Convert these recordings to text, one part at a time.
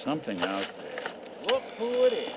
something out there. Look who it is.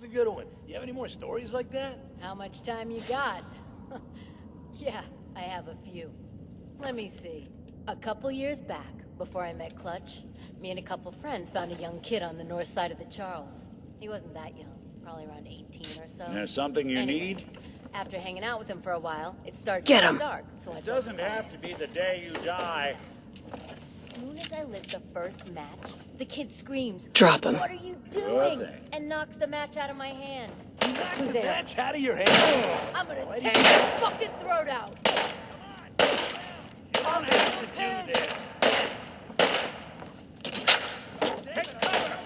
A good one. You have any more stories like that? How much time you got? Yeah, I have a few. Let me see. A couple years back, before I met Clutch, me and a couple friends found a young kid on the north side of the Charles. He wasn't that young, probably around 18 or so. There's something you need? After hanging out with him for a while, it started Get to get him. dark, so I It doesn't have to be the day you die. As soon as I lit the first match, the kid screams, Drop him. "What are you doing?" Good thing. And knocks the match out of my hand. Who's The there? match out of your hand. I'm gonna tear your fucking throat out! You don't have to do this. Take cover.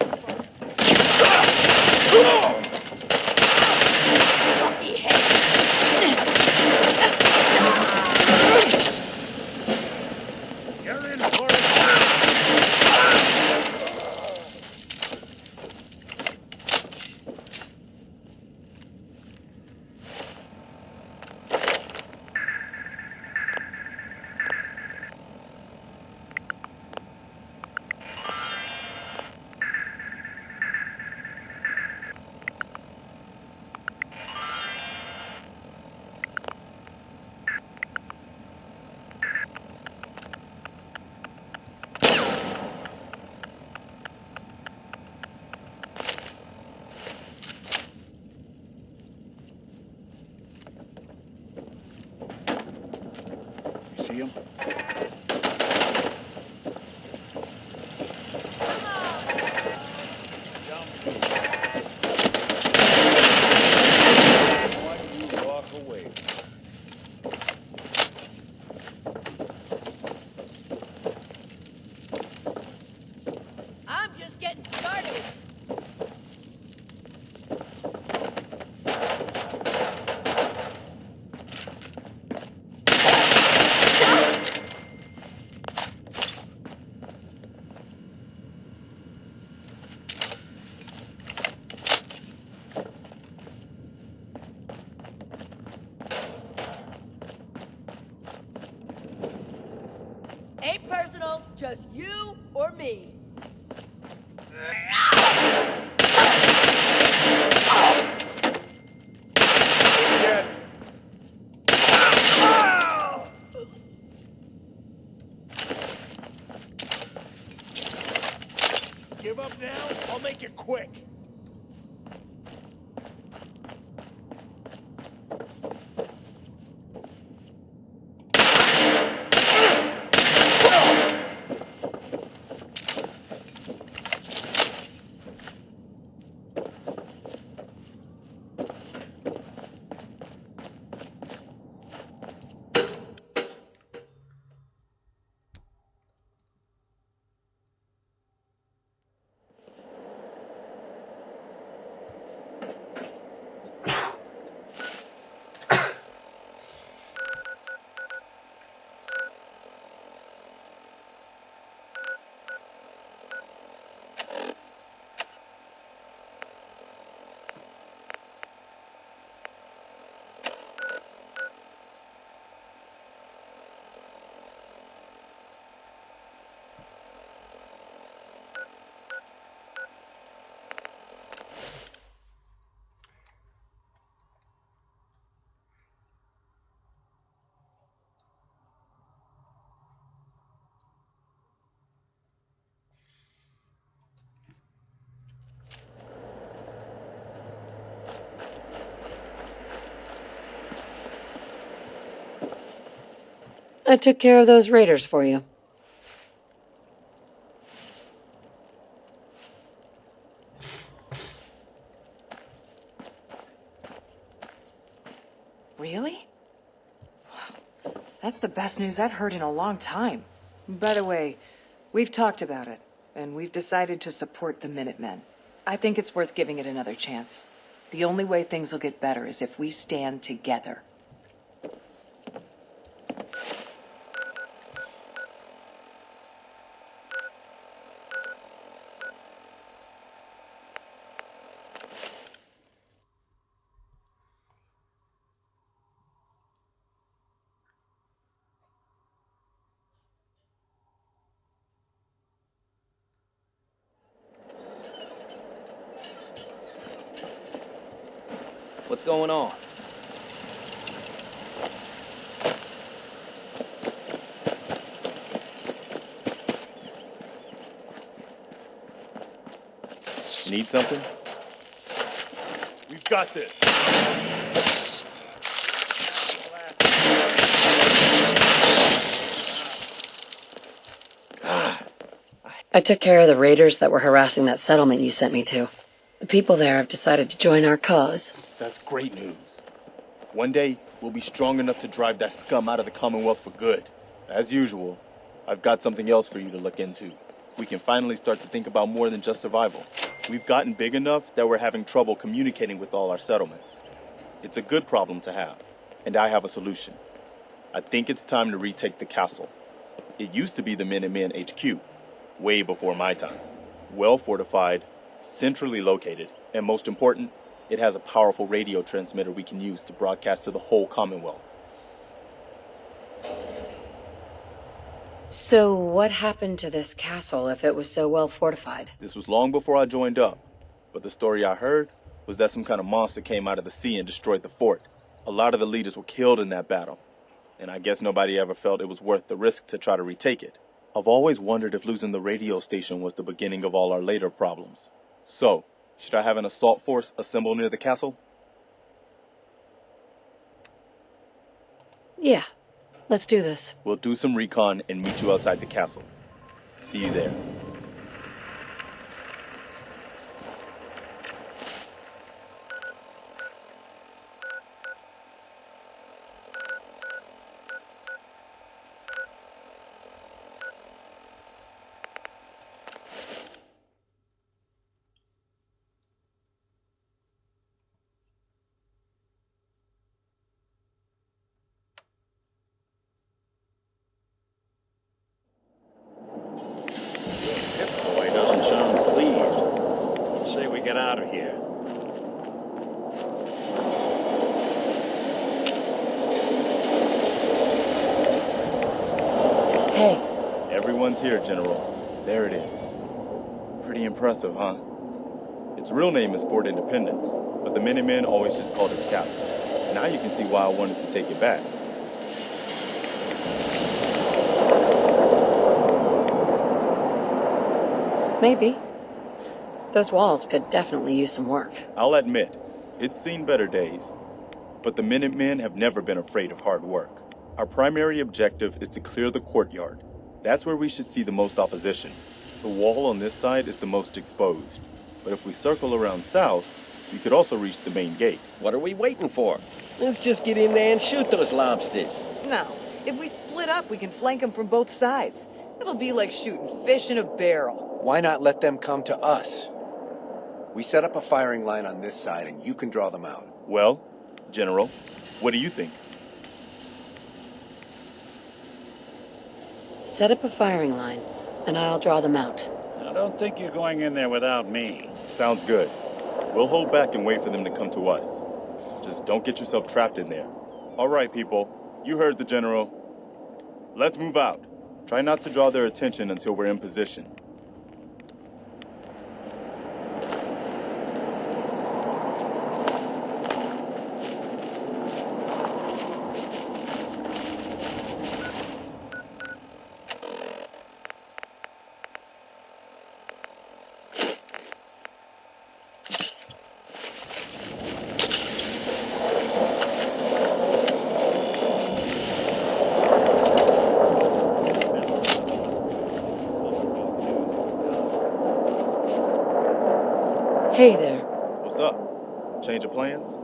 Lucky head! You're in for it. See him? Why do you walk away? I'm just getting started! Ain't personal, just you or me. Dead. Give up now? I'll make it quick. I took care of those raiders for you. Really? That's the best news I've heard in a long time. By the way, we've talked about it, and we've decided to support the Minutemen. I think it's worth giving it another chance. The only way things will get better is if we stand together. What's going on? Need something? We've got this. I took care of the raiders that were harassing that settlement you sent me to. The people there have decided to join our cause. That's great news. One day, we'll be strong enough to drive that scum out of the Commonwealth for good. As usual, I've got something else for you to look into. We can finally start to think about more than just survival. We've gotten big enough that we're having trouble communicating with all our settlements. It's a good problem to have, and I have a solution. I think it's time to retake the castle. It used to be the Minutemen HQ, way before my time. Well fortified, centrally located, and most important, it has a powerful radio transmitter we can use to broadcast to the whole Commonwealth. So what happened to this castle if it was so well fortified? This was long before I joined up, but the story I heard was that some kind of monster came out of the sea and destroyed the fort. A lot of the leaders were killed in that battle, and I guess nobody ever felt it was worth the risk to try to retake it. I've always wondered if losing the radio station was the beginning of all our later problems. So, should I have an assault force assemble near the castle? Yeah, let's do this. We'll do some recon and meet you outside the castle. See you there. Boy doesn't sound pleased. Let's say we get out of here. Hey, Everyone's here, General. There it is. Pretty impressive, huh? Its real name is Fort Independence, but the Minutemen always just called it the castle. Now you can see why I wanted to take it back. maybe. Those walls could definitely use some work. I'll admit, it's seen better days. But the Minutemen have never been afraid of hard work. Our primary objective is to clear the courtyard. That's where we should see the most opposition. The wall on this side is the most exposed. But if we circle around south, we could also reach the main gate. What are we waiting for? Let's just get in there and shoot those lobsters. No, if we split up, we can flank them from both sides. It'll be like shooting fish in a barrel. Why not let them come to us? We set up a firing line on this side and you can draw them out. Well, General, what do you think? Set up a firing line, and I'll draw them out. I don't think you're going in there without me. Sounds good. We'll hold back and wait for them to come to us. Just don't get yourself trapped in there. All right, people. You heard the General. Let's move out. Try not to draw their attention until we're in position. Hey there. What's up? Change of plans?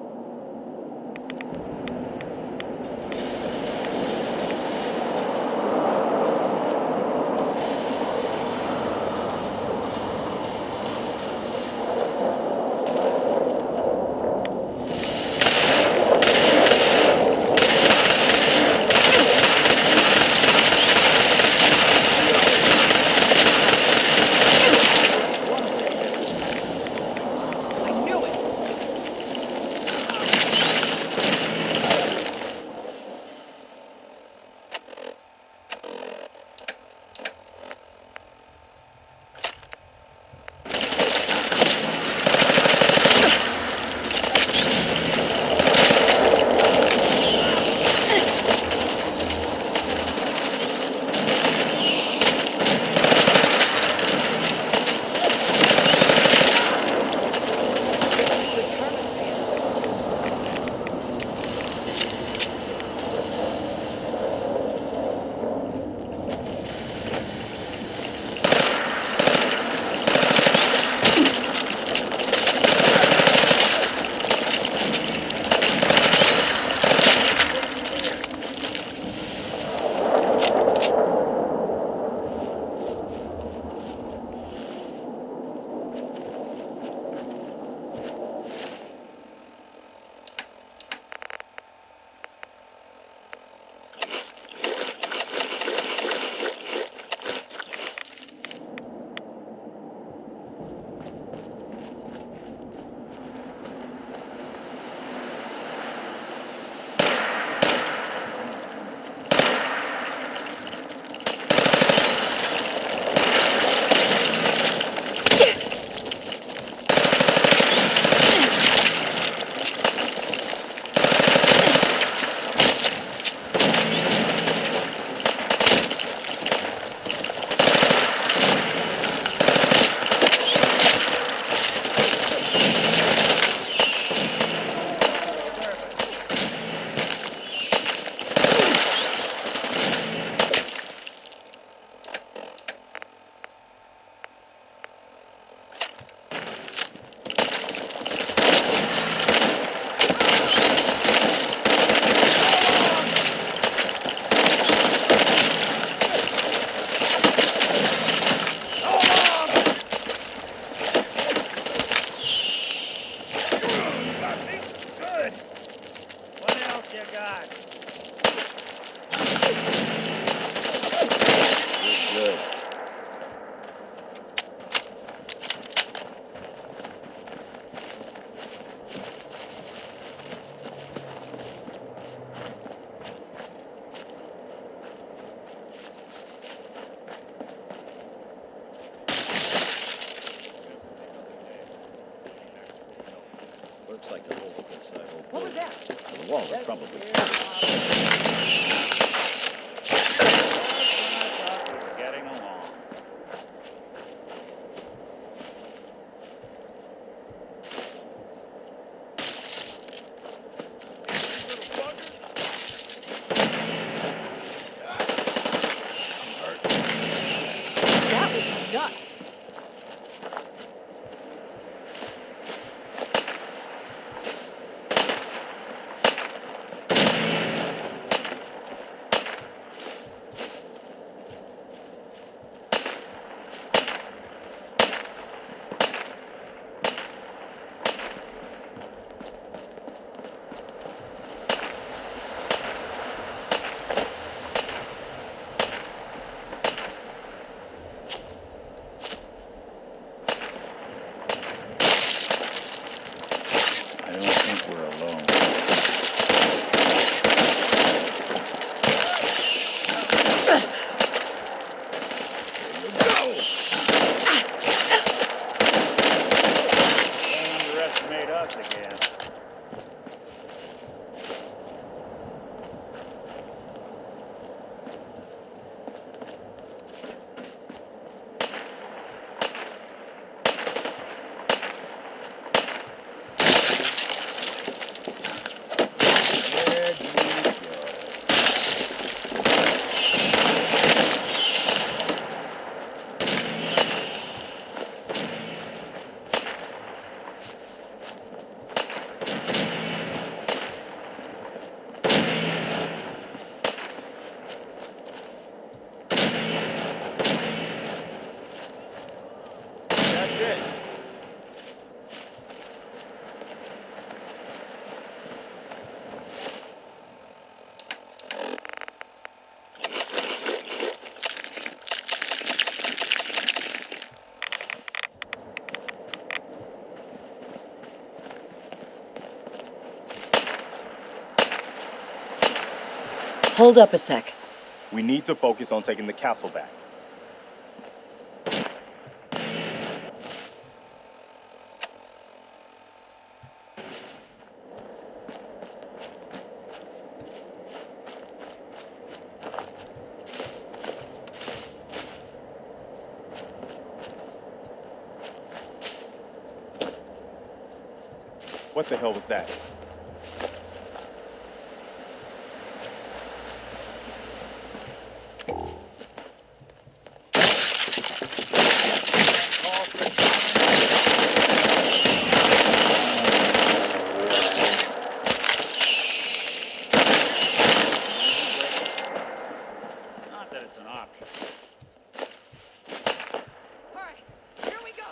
Looks like the whole inside. What was that? The wall is probably. We're getting along. That was nuts. Hold up a sec. We need to focus on taking the castle back. What the hell was that? Not that it's an option. All right, here we go.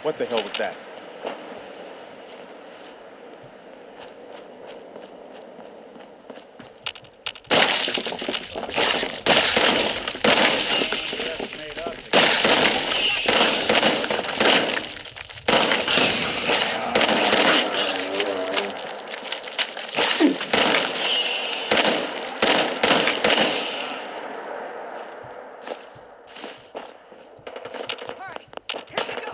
What the hell was that? Made us again. All right, here we go.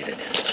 activated.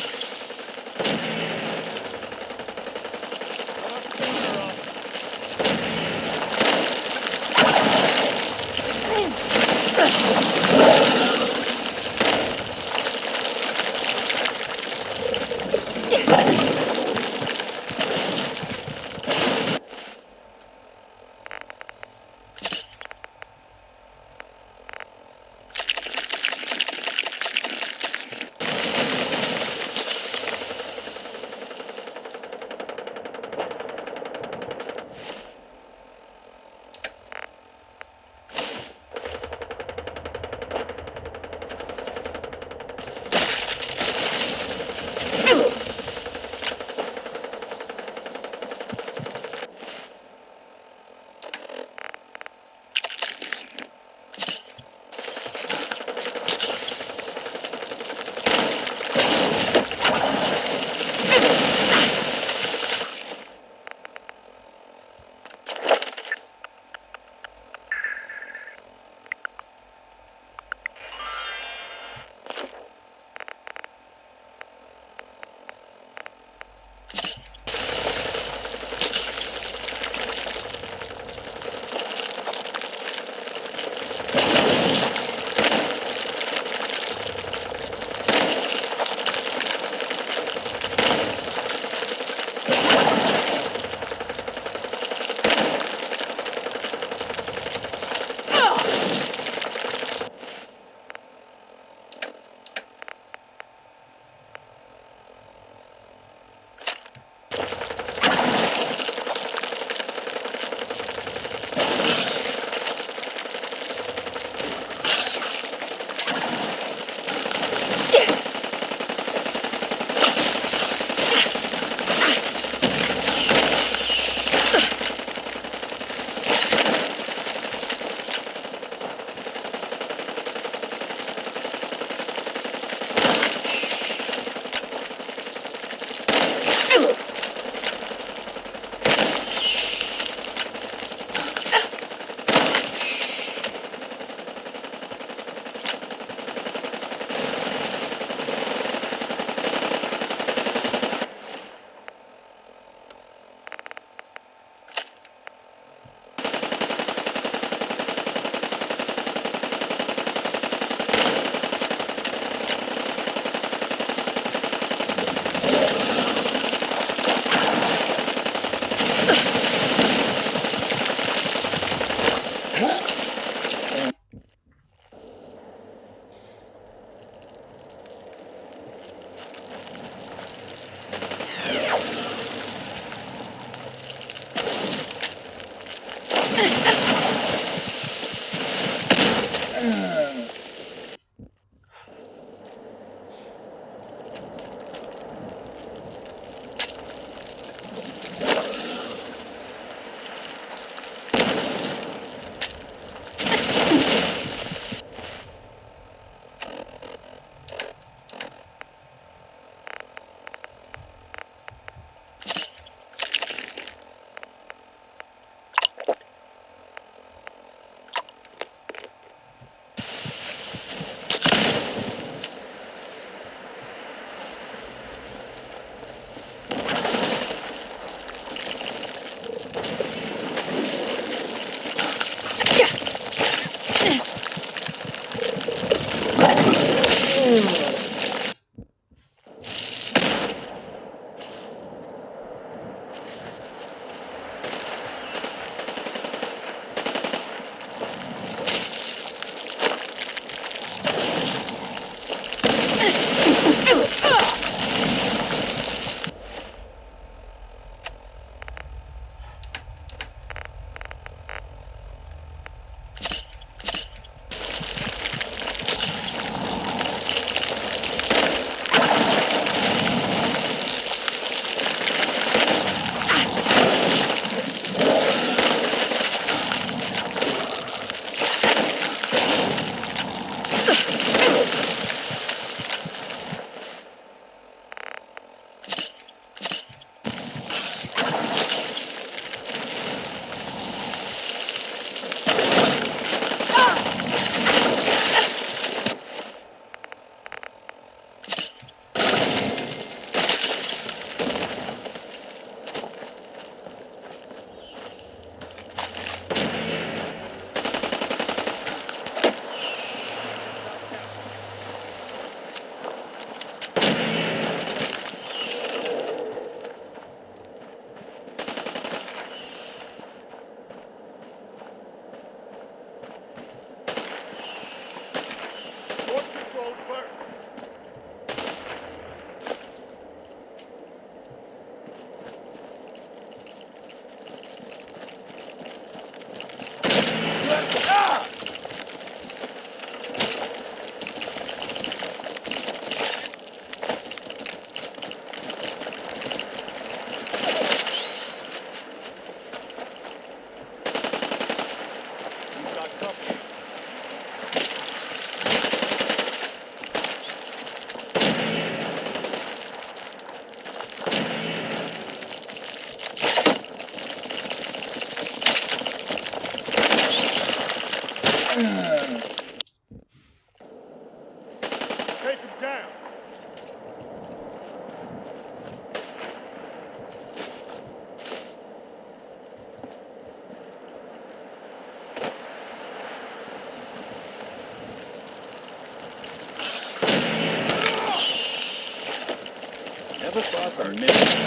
Never thought the minute.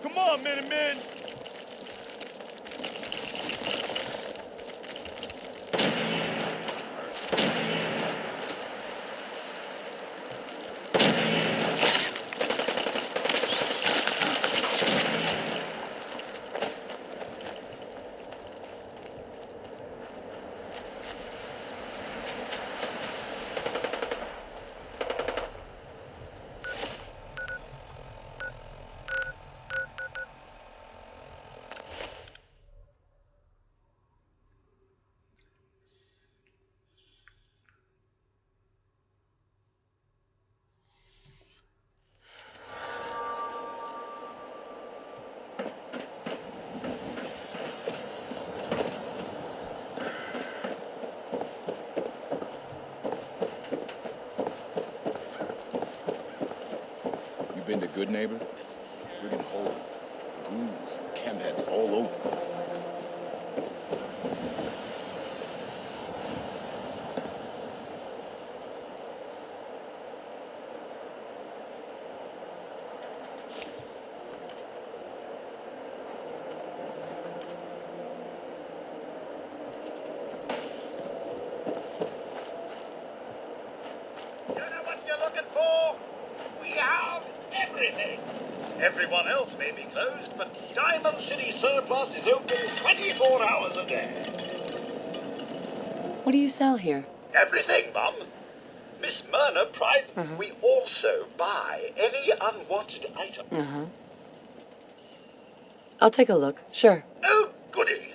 Come on, Minutemen! Been to Good Neighbor? Friggin' hole, ghouls, chemheads all over. You know what you're looking for? We have everything. Everyone else may be closed, but Diamond City Surplus is open 24 hours a day. What do you sell here? Everything, Mum. Miss Myrna prides. We also buy any unwanted item. I'll take a look, sure. Oh, goody.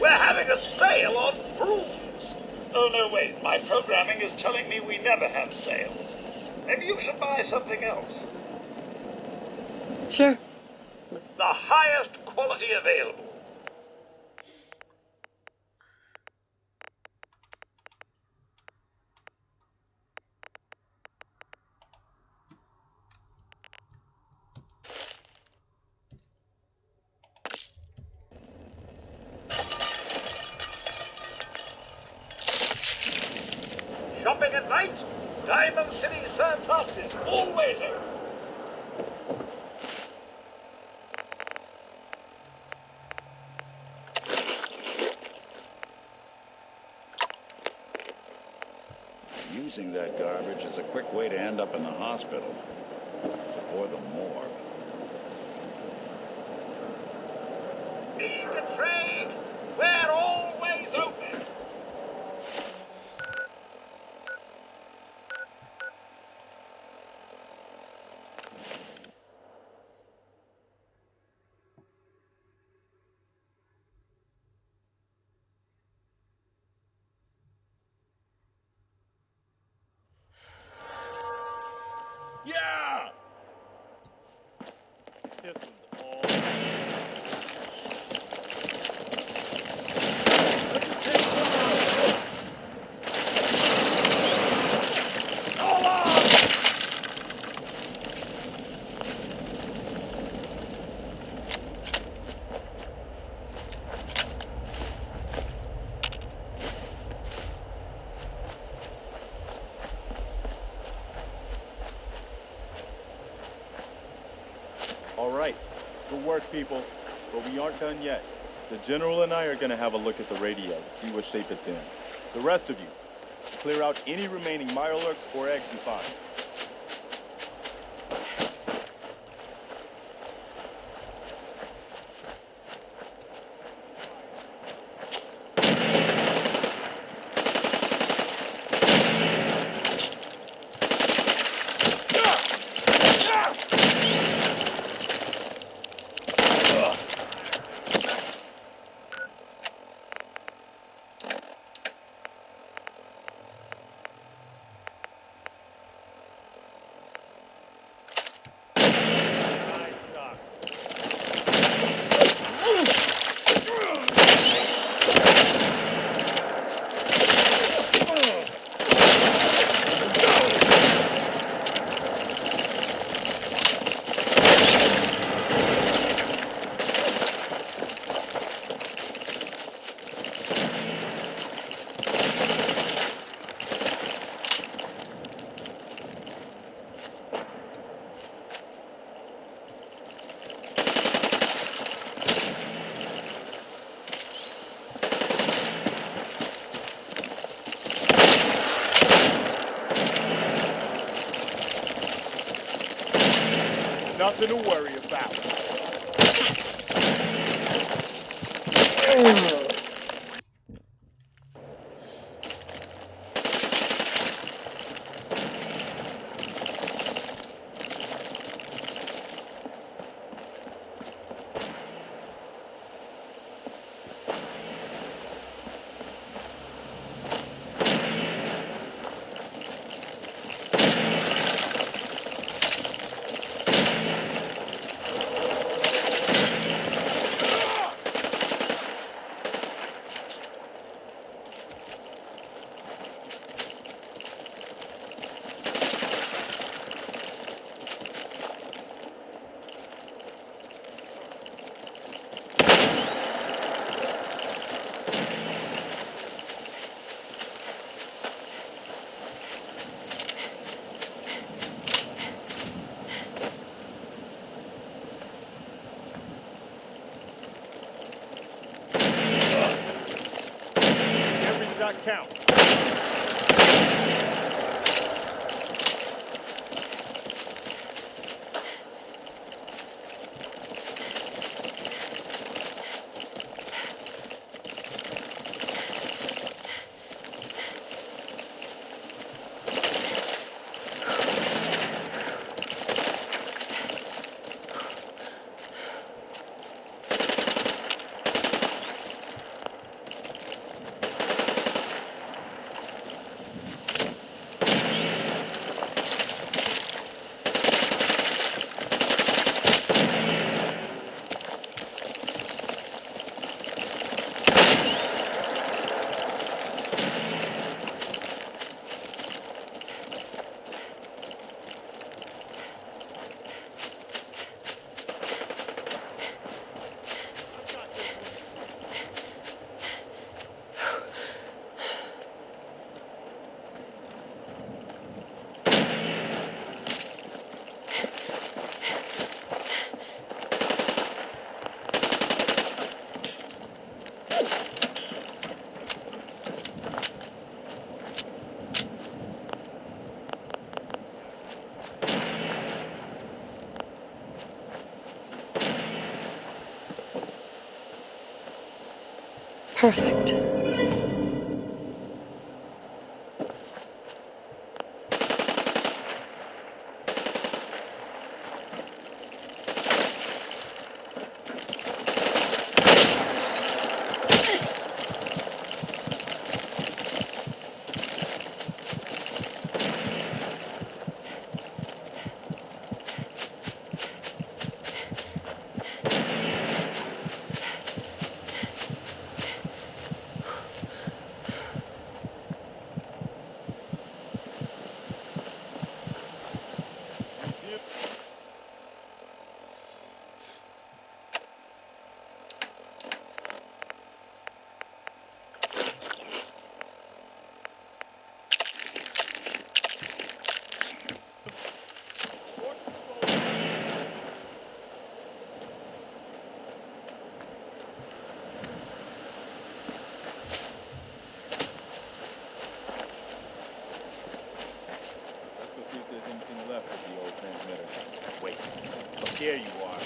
We're having a sale on brooms. Oh, no, wait. My programming is telling me we never have sales. Maybe you should buy something else. Sure. The highest quality available. Diamond City Surplus is always open. Using that garbage is a quick way to end up in the hospital. Or the morgue. Need to trade? We're always open. Yeah! This one's all. All right, good work, people. But we aren't done yet. The General and I are gonna have a look at the radio to see what shape it's in. The rest of you, clear out any remaining Mirelurks or eggs you find. Nothing to worry about. Every shot counts. Perfect. Let's go see if there's anything left of the old transmitter. Wait, so here you are.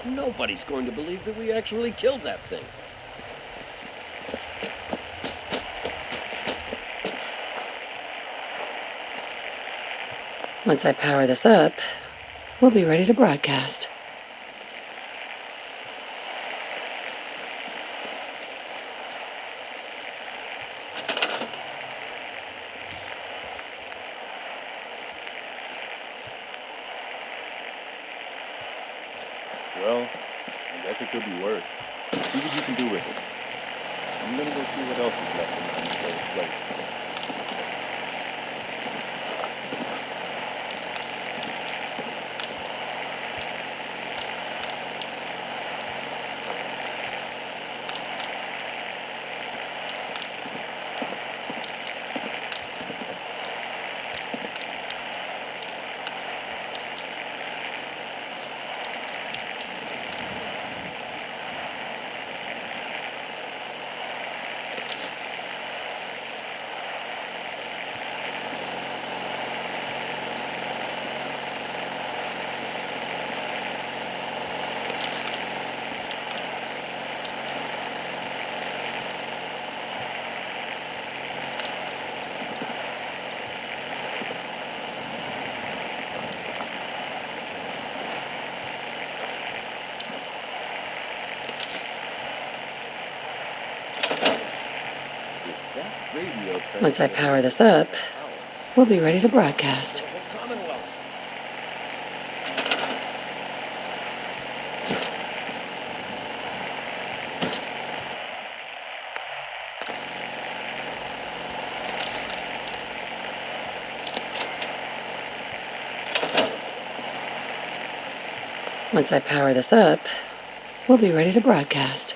Nobody's going to believe that we actually killed that thing. Once I power this up, we'll be ready to broadcast. Well, I guess it could be worse. See what you can do with it. I'm gonna go see what else is left in this old place. Once I power this up, we'll be ready to broadcast. Once I power this up, we'll be ready to broadcast.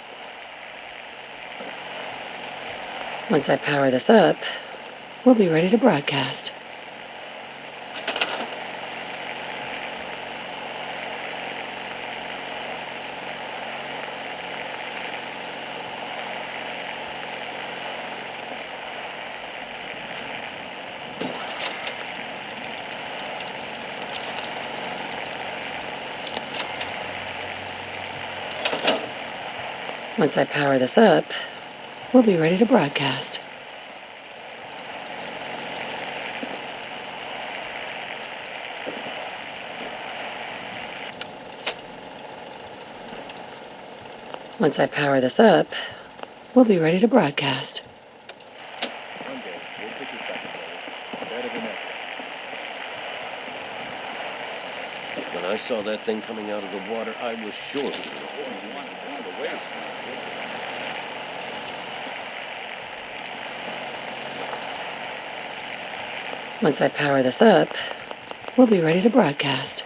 Once I power this up, we'll be ready to broadcast. Once I power this up, we'll be ready to broadcast. Once I power this up, we'll be ready to broadcast. One day, we'll pick this back together. Better than ever. When I saw that thing coming out of the water, I was sure. Once I power this up, we'll be ready to broadcast.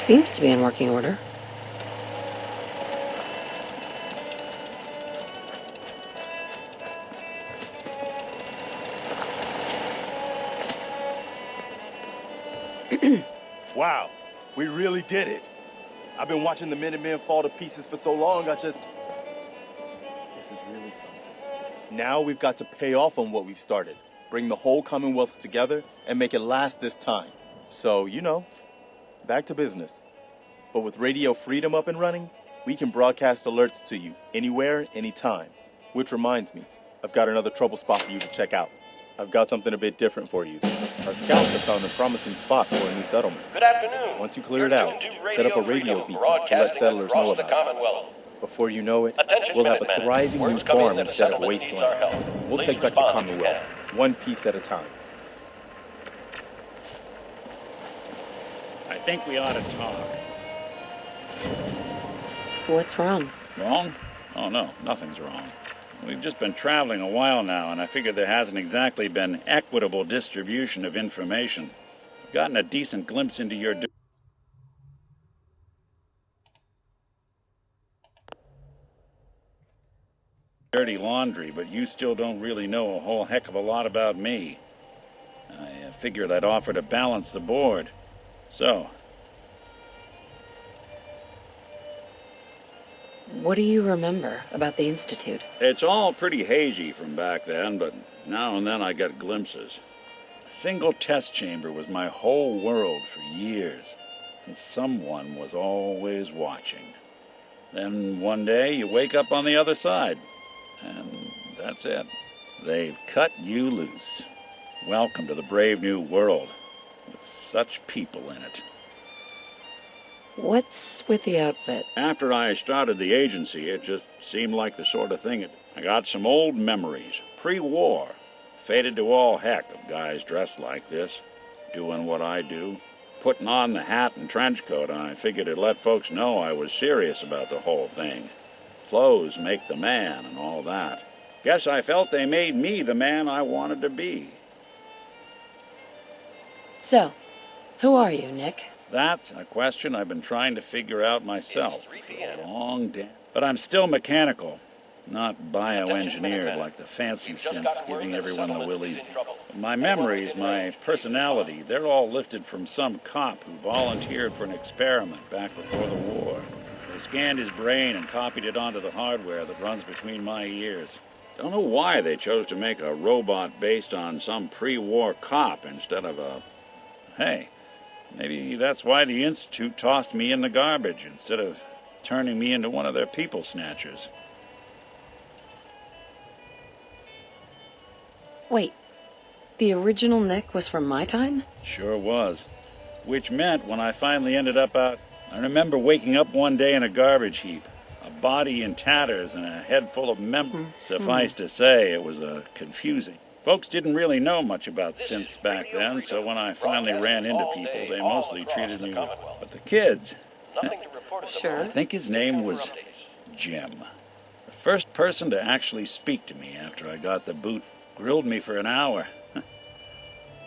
Seems to be in working order. Wow, we really did it. I've been watching the Minutemen fall to pieces for so long, this is really something. Now we've got to pay off on what we've started, bring the whole Commonwealth together, and make it last this time. So, back to business. But with Radio Freedom up and running, we can broadcast alerts to you anywhere, anytime. Which reminds me, I've got another trouble spot for you to check out. I've got something a bit different for you. Our scouts have found a promising spot for a new settlement. Good afternoon. Once you clear it out, set up a radio beacon to let settlers know about it. Before you know it, we'll have a thriving new farm instead of wasteland. We'll take back the Commonwealth, one piece at a time. I think we ought to talk. What's wrong? Wrong? Oh, no, nothing's wrong. We've just been traveling a while now, and I figure there hasn't exactly been equitable distribution of information. I've gotten a decent glimpse into your dirty laundry, but you still don't really know a whole heck of a lot about me. I figured I'd offer to balance the board. So, What do you remember about the Institute? it's all pretty hazy from back then, but now and then I get glimpses. A single test chamber was my whole world for years, and someone was always watching. Then one day you wake up on the other side, and that's it. They've cut you loose. Welcome to the brave new world, with such people in it. What's with the outfit? After I started the agency, it just seemed like the sort of thing. I got some old memories, pre-war. Faded to all heck of guys dressed like this, doing what I do. Putting on the hat and trench coat, I figured it'd let folks know I was serious about the whole thing. Clothes make the man and all that. Guess I felt they made me the man I wanted to be. So, who are you, Nick? That's a question I've been trying to figure out myself for a long day. But I'm still mechanical, not bioengineered like the fancy synths giving everyone the willies. My memories, my personality, they're all lifted from some cop who volunteered for an experiment back before the war. They scanned his brain and copied it onto the hardware that runs between my ears. Don't know why they chose to make a robot based on some pre-war cop instead of a... Hey, maybe that's why the Institute tossed me in the garbage instead of turning me into one of their people snatchers. Wait, the original Nick was from my time? Sure was. Which meant when I finally ended up out, I remember waking up one day in a garbage heap. A body in tatters and a head full of Suffice to say, it was confusing. Folks didn't really know much about synths back then, so when I finally ran into people, they mostly treated me with... But the kids... Sure. I think his name was Jim. The first person to actually speak to me after I got the boot grilled me for an hour.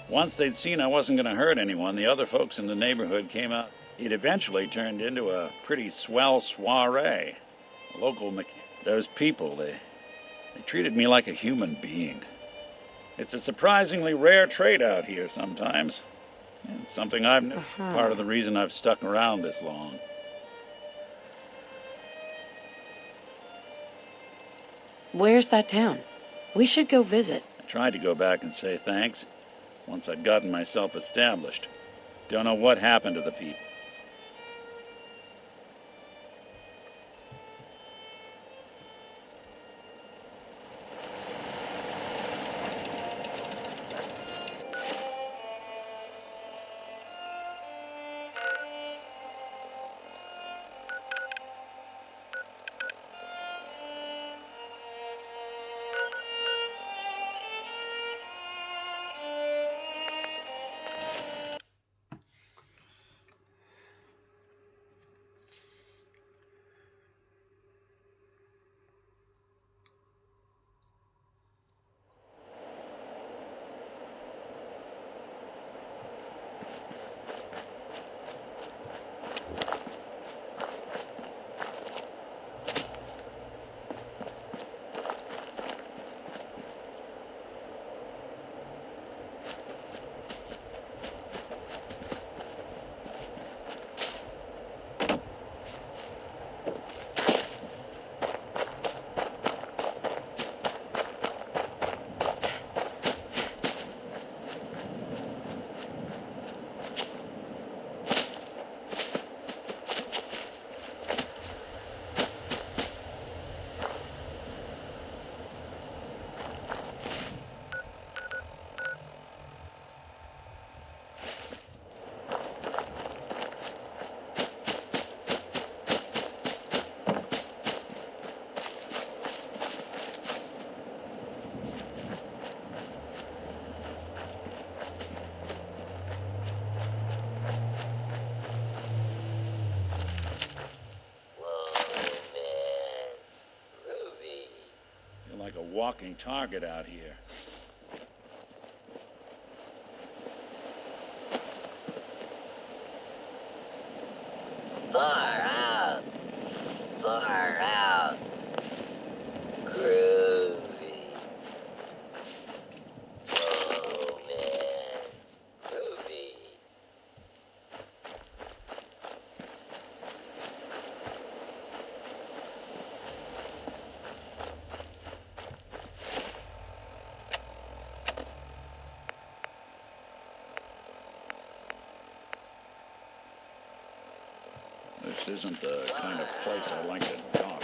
Once they'd seen I wasn't going to hurt anyone, the other folks in the neighborhood came out. It eventually turned into a pretty swell soiree. Those people, they treated me like a human being. It's a surprisingly rare trait out here sometimes. It's something part of the reason I've stuck around this long. Where's that town? We should go visit. I tried to go back and say thanks once I'd gotten myself established. Don't know what happened to the people. Like a walking target out here. Far out. Far out. Groovy. Oh man. Groovy. This isn't the kind of place I like to dock.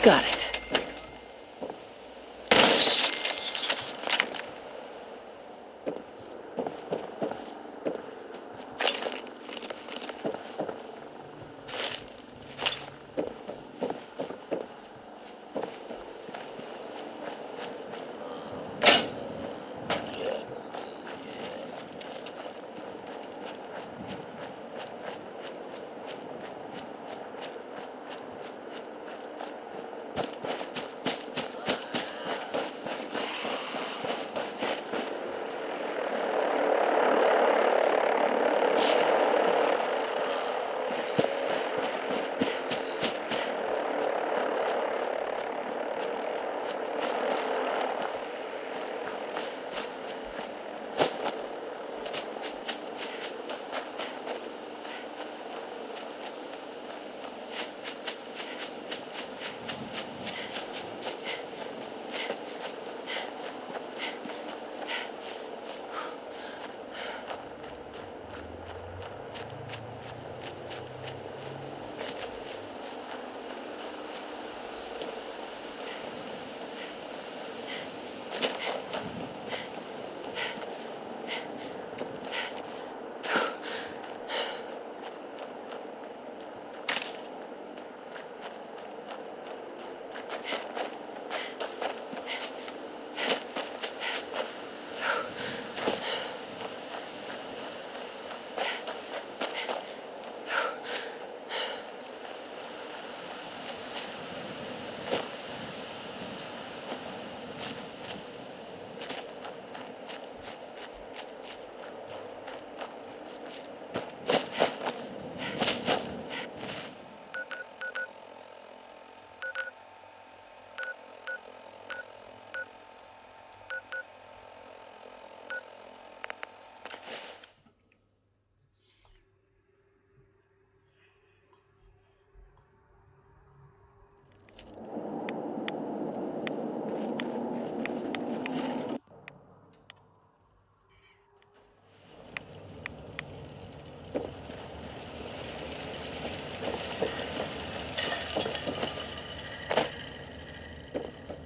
Got it.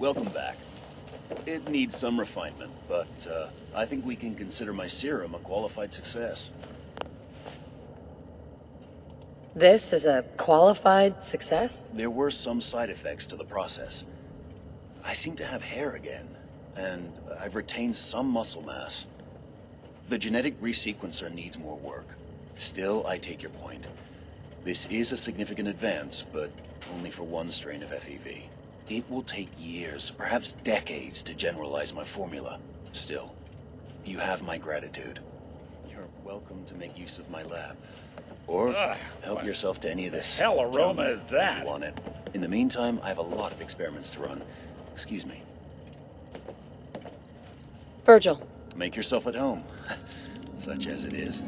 Welcome back. It needs some refinement, but I think we can consider my serum a qualified success. This is a qualified success? There were some side effects to the process. I seem to have hair again, and I've retained some muscle mass. The genetic resequencer needs more work. Still, I take your point. This is a significant advance, but only for one strain of FEV. It will take years, perhaps decades, to generalize my formula. Still, you have my gratitude. You're welcome to make use of my lab. Or help yourself to any of this. Hell aroma is that? If you want it. In the meantime, I have a lot of experiments to run. Excuse me. Virgil. Make yourself at home. Such as it is.